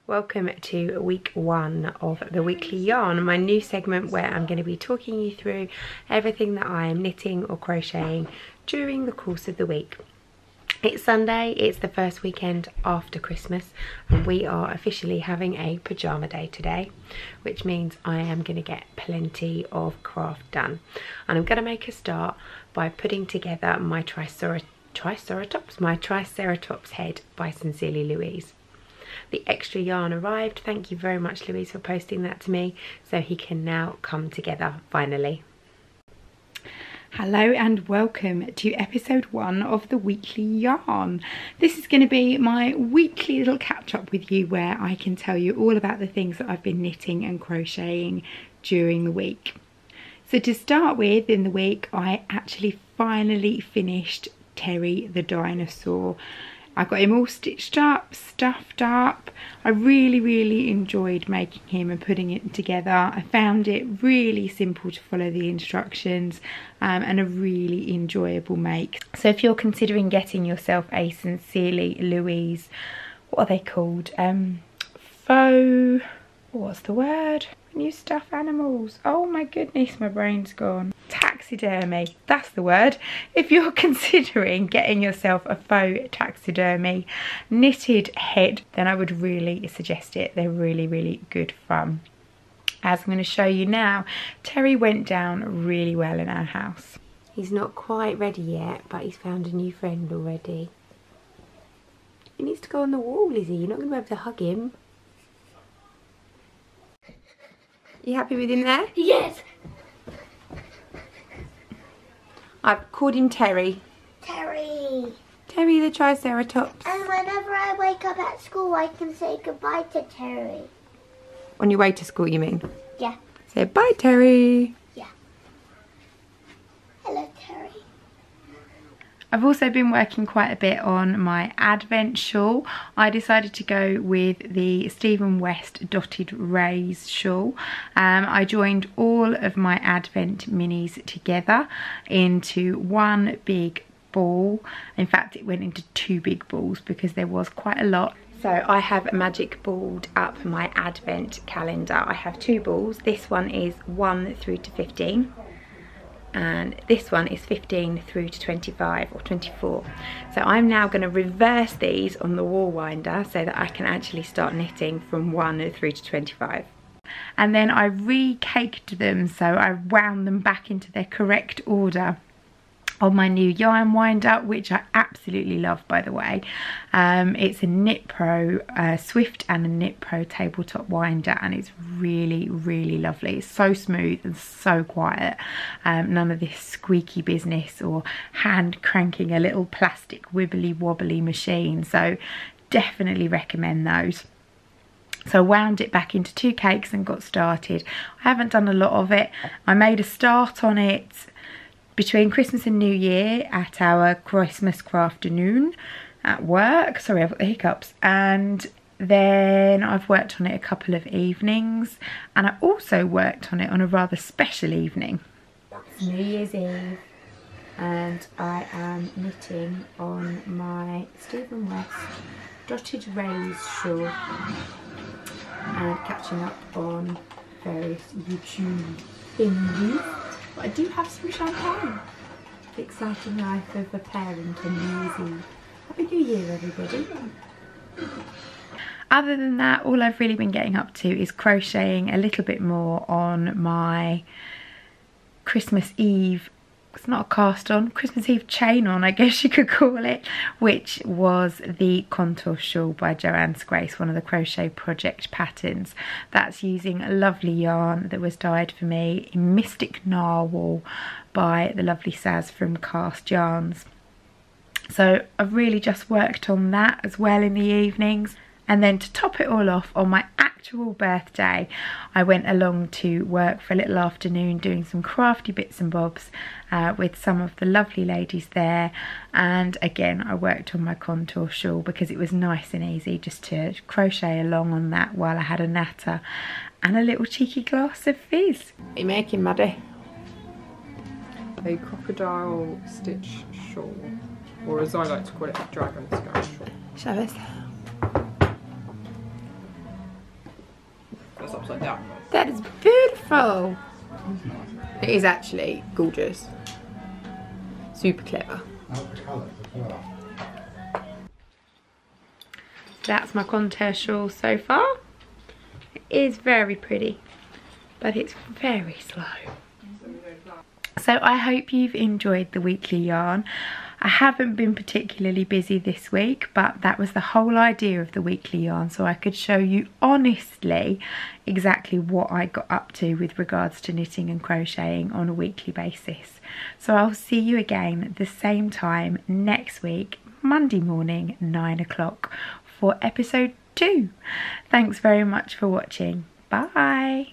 Welcome to week 1 of the weekly yarn, my new segment where I'm going to be talking you through everything that I am knitting or crocheting during the course of the week. It's Sunday, it's the first weekend after Christmas, and we are officially having a pyjama day today, which means I am going to get plenty of craft done. And I'm going to make a start by putting together my triceratops head by Sincerely Louise. The extra yarn arrived. Thank you very much, Louise, for posting that to me, so he can now come together finally. Hello and welcome to episode 1 of the weekly yarn. This is going to be my weekly little catch up with you where I can tell you all about the things that I've been knitting and crocheting during the week. So to start with, in the week I actually finally finished Terry the dinosaur. I got him all stitched up, stuffed up. I really enjoyed making him and putting it together. I found it really simple to follow the instructions and a really enjoyable make. So if you're considering getting yourself a Sincerely Louise, what are they called? Faux, what's the word? When you stuff animals. Oh my goodness, my brain's gone. Taxidermy, that's the word. If you're considering getting yourself a faux taxidermy knitted head, then I would really suggest it. They're really good fun. As I'm going to show you now, Terry went down really well in our house. He's not quite ready yet, but he's found a new friend already. He needs to go on the wall, is he? You're not going to be able to hug him. You happy with him there? Yes! I've called him Terry. Terry! Terry the triceratops. And whenever I wake up at school, I can say goodbye to Terry. On your way to school, you mean? Yeah. Say bye, Terry. Yeah. Hello, Terry. I've also been working quite a bit on my Advent shawl. I decided to go with the West Dotted Rays Shawl. I joined all of my Advent minis together into one big ball. In fact, it went into 2 big balls because there was quite a lot. So I have magic balled up my Advent calendar. I have 2 balls. This one is 1 through to 15. And this one is 15 through to 25 or 24. So I'm now going to reverse these on the wall winder so that I can actually start knitting from 1 through to 25. And then I re-caked them, so I wound them back into their correct order on my new yarn winder, which I absolutely love, by the way. It's a Knit Pro Swift and a Knit Pro tabletop winder, and it's really lovely. It's so smooth and so quiet. None of this squeaky business or hand cranking a little plastic wibbly wobbly machine. So definitely recommend those. So I wound it back into 2 cakes and got started. I haven't done a lot of it. I made a start on it between Christmas and New Year at our Christmas crafternoon at work. Sorry, I've got the hiccups. And then I've worked on it a couple of evenings, and I also worked on it on a rather special evening. It's New Year's Eve, and I am knitting on my West Dotted Rays Shawl and catching up on various YouTube things. But I do have some champagne. The exciting life of a parent on New Year's Eve. Happy New Year, everybody. Other than that, all I've really been getting up to is crocheting a little bit more on my Christmas Eve, it's not a cast on, Christmas Eve chain on, I guess you could call it, which was the Contour shawl by Joanne's Grace, one of the Crochet Project patterns. That's using a lovely yarn that was dyed for me in Mystic Narwhal by the lovely Saz from KARST yarns. So I've really just worked on that as well in the evenings. And then to top it all off, on my actual birthday, I went along to work for a little afternoon doing some crafty bits and bobs with some of the lovely ladies there. And again, I worked on my contour shawl because it was nice and easy just to crochet along on that while I had a natter and a little cheeky glass of fizz. What are you making, Maddie? A crocodile stitch shawl, or as I like to call it, a dragon scale shawl. Show us. upside down. That is beautiful. It is actually gorgeous. Super clever. That's my contour shawl so far. It is very pretty, but it's very slow. So I hope you've enjoyed the weekly yarn. I haven't been particularly busy this week, but that was the whole idea of the weekly yarn, so I could show you honestly exactly what I got up to with regards to knitting and crocheting on a weekly basis. So I'll see you again at the same time next week, Monday morning, 9 o'clock for episode 2. Thanks very much for watching. Bye.